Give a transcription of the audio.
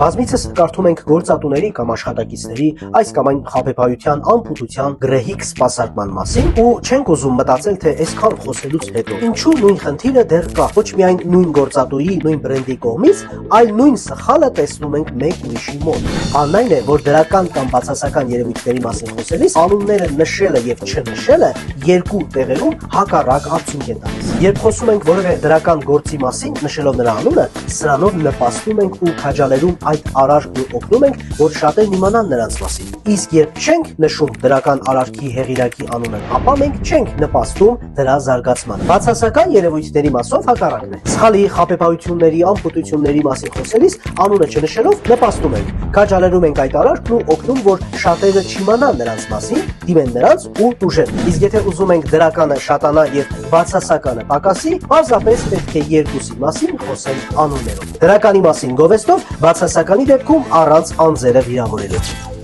Բազմիցս կարդում ենք գործատուների կամ աշխատակիցների այս կամ այն խաբեբայության, անփութության, գրեհիկ սպասարկման մասին ու չենք ուզում մտածել, թե այսքան խոսելուց հետո ինչու նույն խնդիրը դեռ կա։ Ոչ միայն նույն գործատուի, նույն բրենդի կողմից, այլ նույն սխալը տեսնում ենք մեկ ուրիշի մոտ։ Բանն այն է, որ դրական կամ բացասական երևույթների մասին խոսելիս անունները նշելը եւ չնշելը երկու տեղերում հակառակ արդյունք են տալիս։ Երբ խոսում ենք որևէ դրական գործի մասին, նշելով նրա անունը, սրանով նպաստում ենք ու քաջալերում այդ արարքն ու օգնում ենք, որ շատերն իմանան նրանց մասին։ Իսկ երբ չենք նշում դրական արարքի հեղինակի անունը, ապա մենք չենք նպաստում դրա զարգացմանը։ Բացասական երևույթների մասով հակառակն է։ Սխալի, խաբեբայությունների, անփութությունների մասին խոսելիս անունը չնշելով նպաստում ենք, քաջալերում ենք այդ արարքն ու օգնում, որ շատերը չիմանան նրանց մասին, դիմեն նրանց ու տուժեն։ Իսկ եթե ուզում ենք դրականը շատանա եւ բացասականը պակասի, պարզապես պետք է երկուսի մասին խոսել անուններով։ Դրականի մասին գովեստով, բացասականի դեպքում առանց անձերը վիրավորելու։